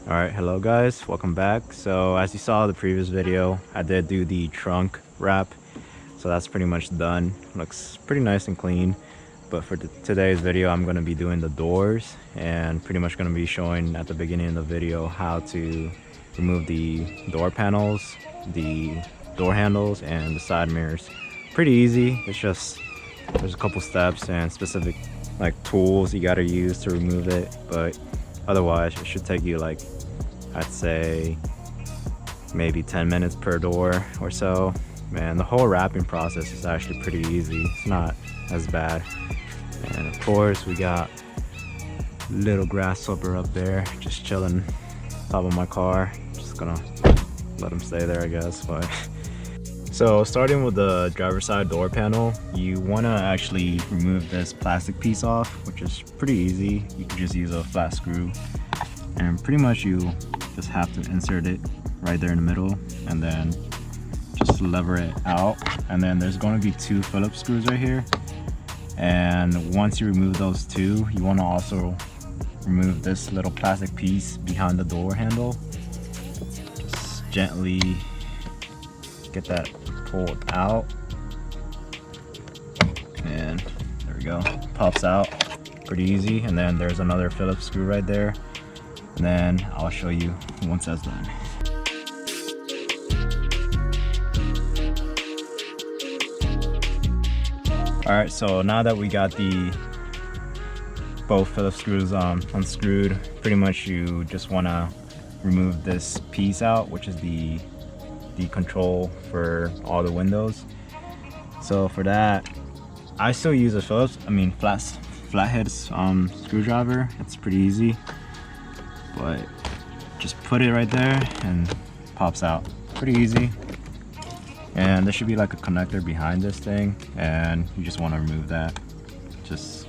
Alright, hello guys, welcome back. So as you saw in the previous video, I did do the trunk wrap, so that's pretty much done. Looks pretty nice and clean. But for today's video, I'm going to be doing the doors and pretty much going to be showing at the beginning of the video how to remove the door panels, the door handles, and the side mirrors. Pretty easy. It's just there's a couple steps and specific like tools you got to use to remove it, but otherwise it should take you like, I'd say maybe 10 minutes per door or so. Man, the whole wrapping process is actually pretty easy. It's not as bad. And of course we got little grasshopper up there just chilling top of my car. Just gonna let him stay there, I guess. But so starting with the driver's side door panel, you want to actually remove this plastic piece off, which is pretty easy. You can just use a flat screw and pretty much you just have to insert it right there in the middle and then just lever it out. And then there's going to be two Phillips screws right here, and once you remove those two, you want to also remove this little plastic piece behind the door handle. Just gently get that pulled out, and there we go, pops out pretty easy. And then there's another Phillips screw right there, and then I'll show you once that's done. Alright, so now that we got the both Phillips screws unscrewed, pretty much you just want to remove this piece out, which is the control for all the windows. So for that, I still use a flathead screwdriver. It's pretty easy, but just put it right there and pops out pretty easy. And there should be like a connector behind this thing, and you just want to remove that. Just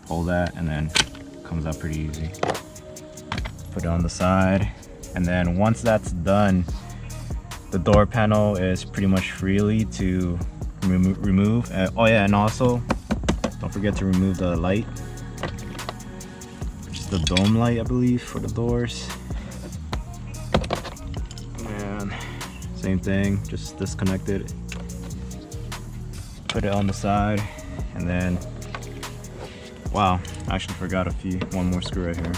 hold that and then it comes out pretty easy. Put it on the side, and then once that's done, the door panel is pretty much freely to remove. Oh yeah, and also don't forget to remove the light, which is the dome light, I believe, for the doors. And same thing, just disconnect it, put it on the side, and then wow, I actually forgot one more screw right here.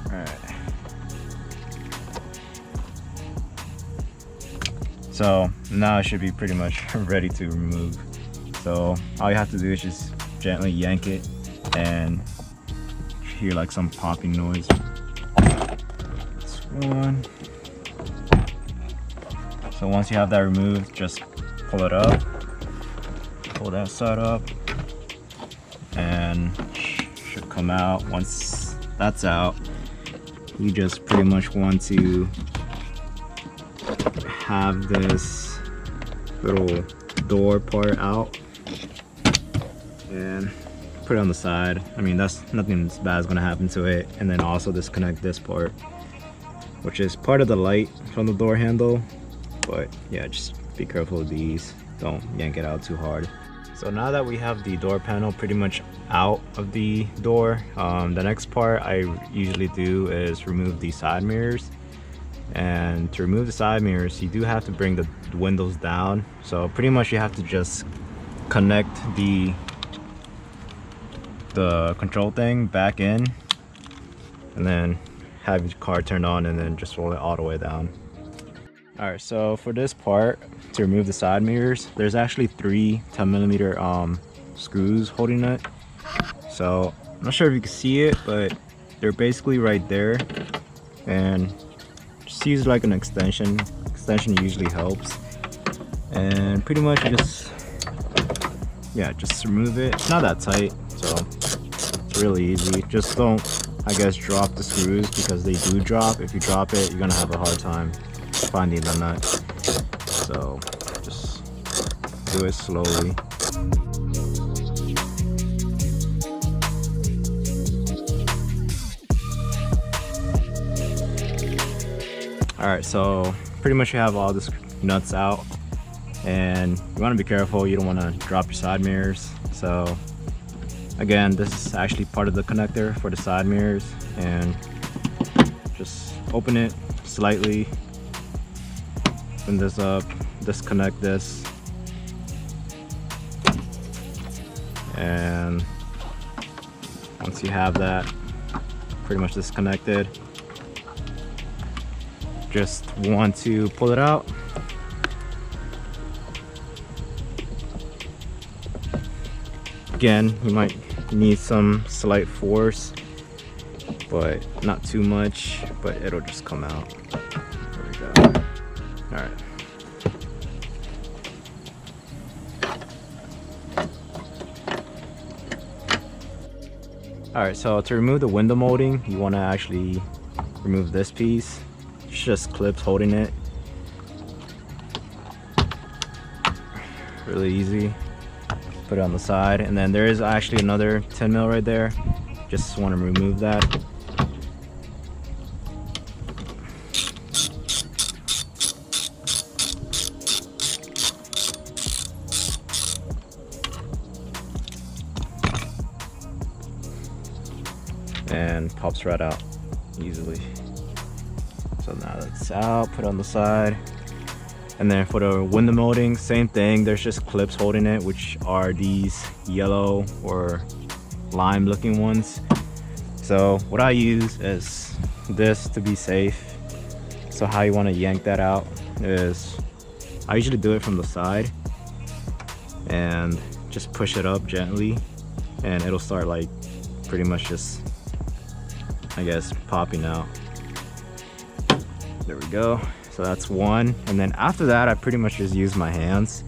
Alright, so now it should be pretty much ready to remove. So all you have to do is just gently yank it, and hear like some popping noise. This one. So once you have that removed, just pull it up, pull that side up, and should come out. Once that's out, you just pretty much want to have this little door part out and put it on the side. I mean, that's nothing bad is gonna happen to it. And then also disconnect this part, which is part of the light from the door handle. But yeah, just be careful with these. Don't yank it out too hard. So now that we have the door panel pretty much out of the door, the next part I usually do is remove the side mirrors. And to remove the side mirrors, you do have to bring the windows down. So pretty much you have to just connect the control thing back in, and then have your car turned on, and then just roll it all the way down. Alright, so for this part, to remove the side mirrors, there's actually three 10mm screws holding it. So I'm not sure if you can see it, but they're basically right there, and just use like an extension. Extension usually helps, and pretty much just remove it. It's not that tight, so it's really easy. Just don't, I guess, drop the screws, because they do drop. If you drop it, you're gonna have a hard time finding the nut. So just do it slowly. Alright, so pretty much you have all the nuts out. and you want to be careful. You don't want to drop your side mirrors. So again, this is actually part of the connector for the side mirrors, and just open it slightly, open this up, disconnect this, and once you have that pretty much disconnected, just want to pull it out. Again, you might need some slight force, but not too much, but it'll just come out. There we go. All right. All right, so to remove the window molding, you want to actually remove this piece. It's just clips holding it. Really easy. Put it on the side, and then there is actually another 10 mil right there. Just want to remove that. And pops right out easily. So now that's out, put it on the side. And then for the window molding, same thing. There's just clips holding it, which are these yellow or lime looking ones. So what I use is this to be safe. So how you want to yank that out is, I usually do it from the side and just push it up gently, and it'll start like pretty much just, I guess, popping out. There we go. So that's one, and then after that I pretty much just use my hands,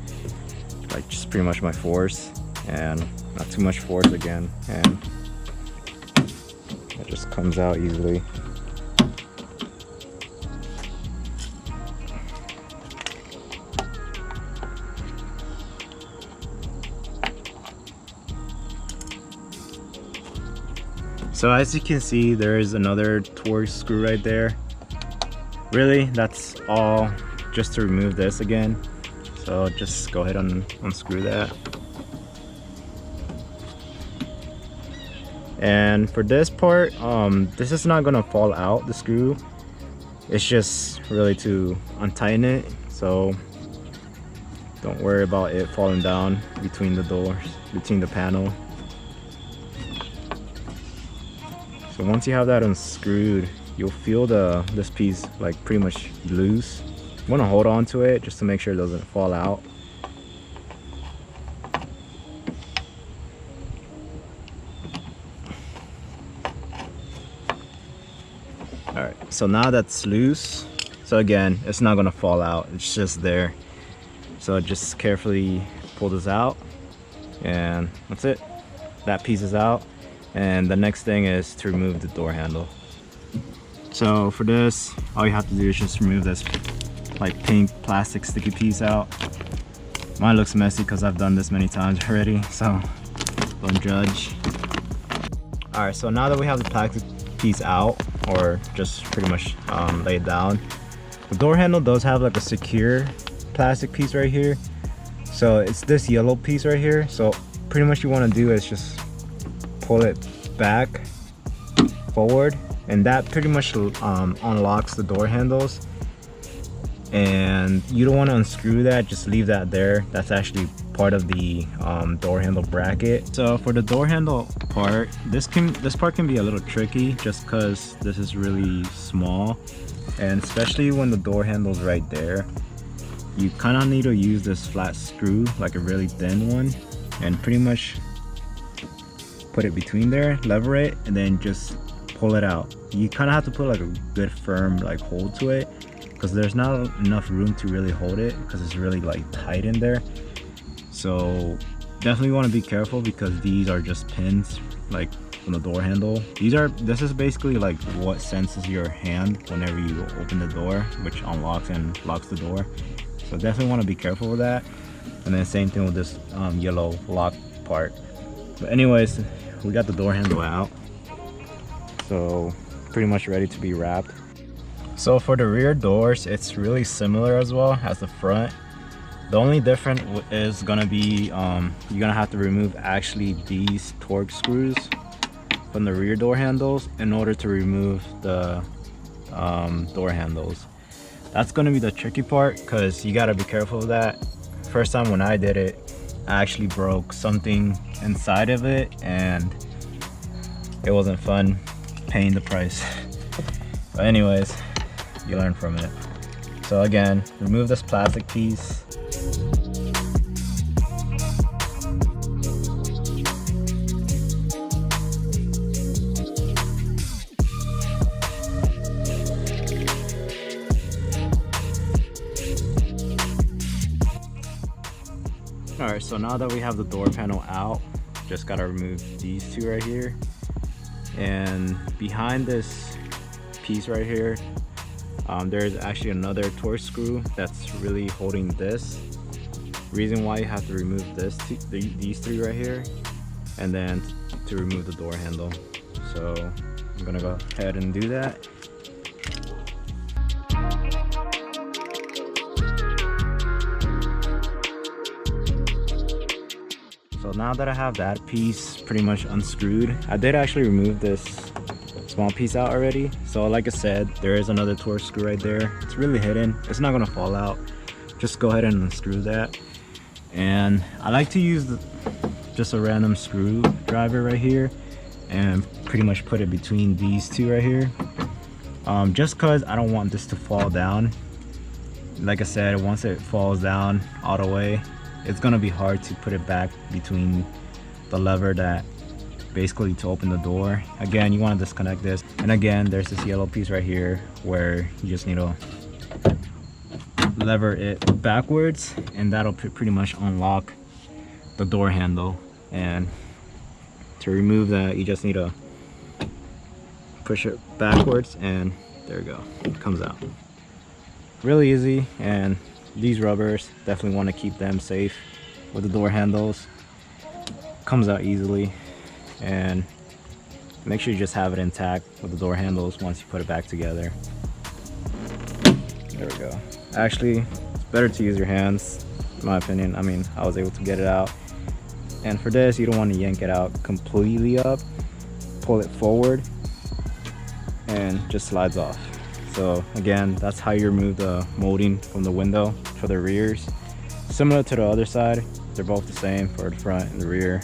like just pretty much my force, and not too much force again, and it just comes out easily. So as you can see, there is another Torx screw right there. Really, that's all just to remove this again. So just go ahead and unscrew that. And for this part, this is not gonna fall out, the screw. It's just really to untighten it. So don't worry about it falling down between the doors, between the panel. So once you have that unscrewed, you'll feel this piece like pretty much loose. You want to hold on to it just to make sure it doesn't fall out. Alright, so now that's loose. So again, it's not going to fall out, it's just there. So just carefully pull this out, and that's it. That piece is out, and the next thing is to remove the door handle. So for this, all you have to do is just remove this like pink plastic sticky piece out. Mine looks messy because I've done this many times already, so don't judge. All right, so now that we have the plastic piece out, or just pretty much laid down, the door handle does have like a secure plastic piece right here. So it's this yellow piece right here. So pretty much you want to do is just pull it back, forward, and that pretty much unlocks the door handles. And you don't want to unscrew that, just leave that there. That's actually part of the door handle bracket. So for the door handle part, this part can be a little tricky just because this is really small, and especially when the door handle's right there, you kind of need to use this flat screw, like a really thin one, and pretty much put it between there, lever it, and then just pull it out. You kind of have to put like a good firm like hold to it, because there's not enough room to really hold it because it's really like tight in there. So definitely want to be careful, because these are just pins like from the door handle. This is basically like what senses your hand whenever you open the door, which unlocks and locks the door. So definitely want to be careful with that. And then same thing with this yellow lock part. But anyways, we got the door handle out, so pretty much ready to be wrapped. So for the rear doors, it's really similar as well as the front. The only difference is gonna be you're gonna have to remove actually these torque screws from the rear door handles in order to remove the door handles. That's gonna be the tricky part, because you gotta be careful of that. First time when I did it, I actually broke something inside of it, and it wasn't fun paying the price. But anyways, you learn from it. So again, remove this plastic piece. Alright, so now that we have the door panel out, just gotta remove these two right here. And behind this piece right here, there's actually another torque screw that's really holding this. Reason why you have to remove these three right here, and then to remove the door handle. So I'm gonna go ahead and do that. So now that I have that piece pretty much unscrewed, I did actually remove this small piece out already. So like I said, there is another torque screw right there. It's really hidden. It's not gonna fall out. Just go ahead and unscrew that. And I like to use just a random screwdriver right here and pretty much put it between these two right here. Just cause I don't want this to fall down. Like I said, once it falls down all the way, it's gonna be hard to put it back between the lever that basically to open the door. Again, you want to disconnect this, and again, there's this yellow piece right here where you just need to lever it backwards, and that'll pretty much unlock the door handle. And to remove that, you just need to push it backwards, and there we go, it comes out. Really easy, and these rubbers, definitely want to keep them safe with the door handles. Comes out easily, and make sure you just have it intact with the door handles once you put it back together. There we go. Actually, it's better to use your hands, in my opinion. I mean, I was able to get it out. And for this, you don't want to yank it out completely up. Pull it forward, and just slides off. So again, that's how you remove the molding from the window for the rears. Similar to the other side, they're both the same for the front and the rear.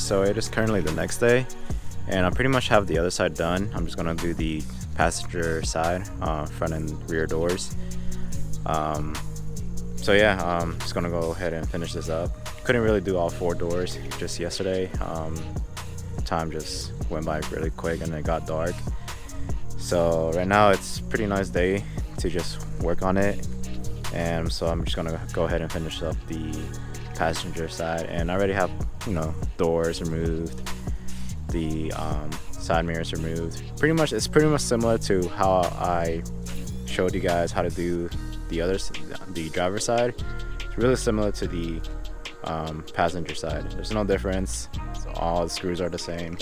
so it is currently the next day, and I pretty much have the other side done. I'm just gonna do the passenger side, front and rear doors. So yeah, just gonna go ahead and finish this up. Couldn't really do all 4 doors just yesterday. Time just went by really quick and it got dark. So right now it's a pretty nice day to just work on it, and so I'm just gonna go ahead and finish up the passenger side. And I already have, you know, doors removed, the side mirrors removed. It's pretty much similar to how I showed you guys how to do the driver's side. It's really similar to the passenger side. There's no difference, so all the screws are the same.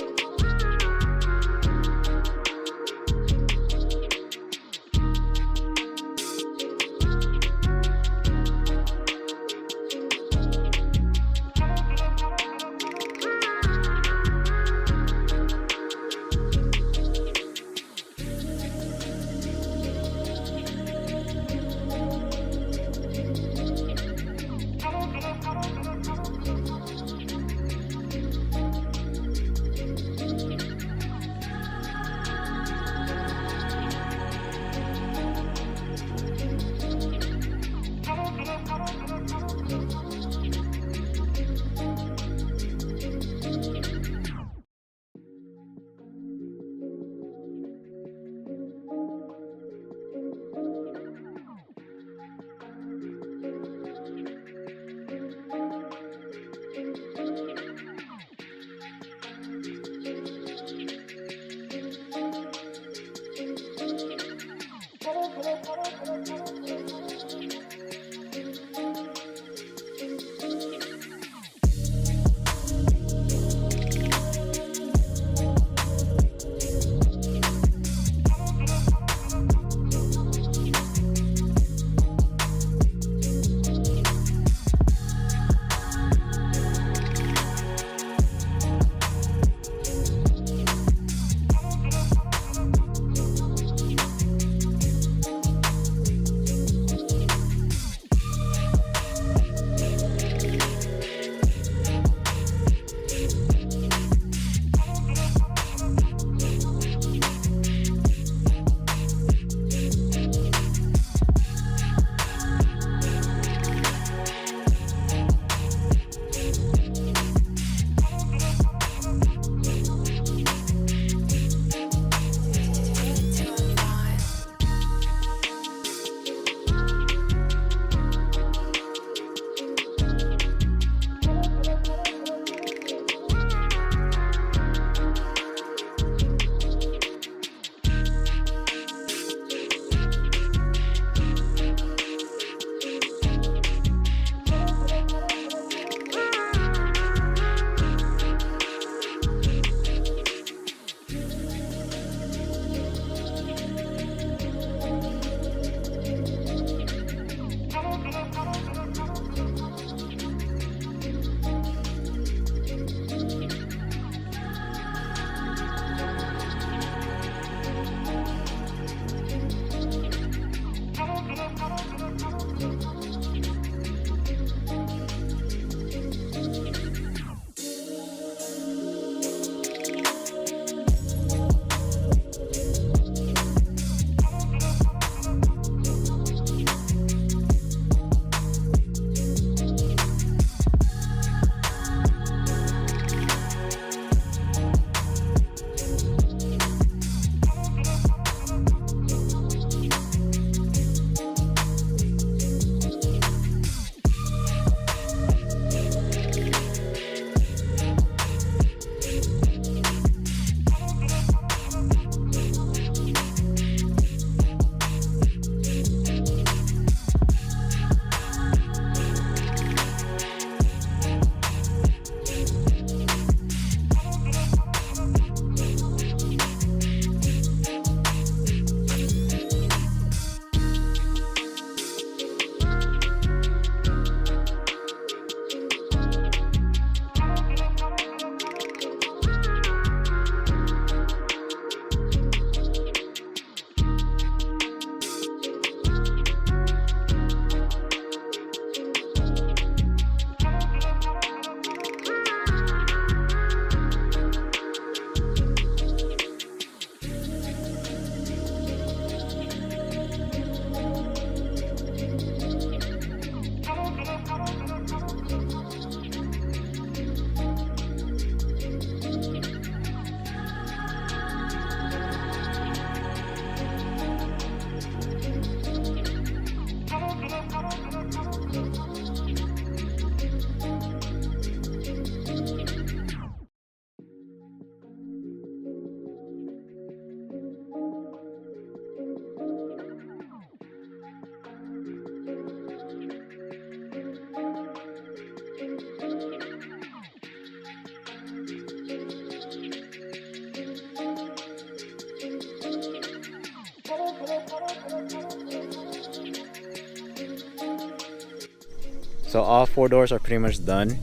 So all 4 doors are pretty much done.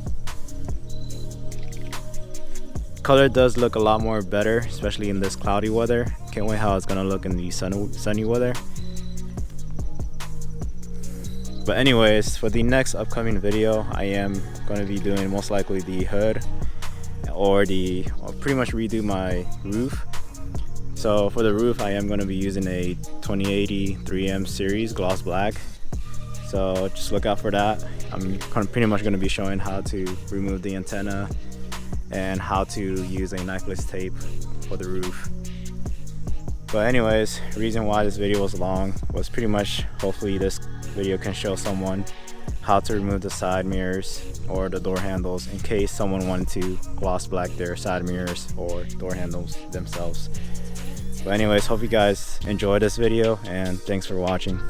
Color does look a lot more better, especially in this cloudy weather. Can't wait how it's gonna look in the sunny weather. But anyways, for the next upcoming video, I am going to be doing most likely the hood or pretty much redo my roof. So for the roof, I am going to be using a 2080 3M series gloss black. So just look out for that. I'm pretty much going to be showing how to remove the antenna and how to use a knifeless tape for the roof. But anyways, the reason why this video was long was pretty much hopefully this video can show someone how to remove the side mirrors or the door handles in case someone wanted to gloss black their side mirrors or door handles themselves. But anyways, hope you guys enjoyed this video and thanks for watching.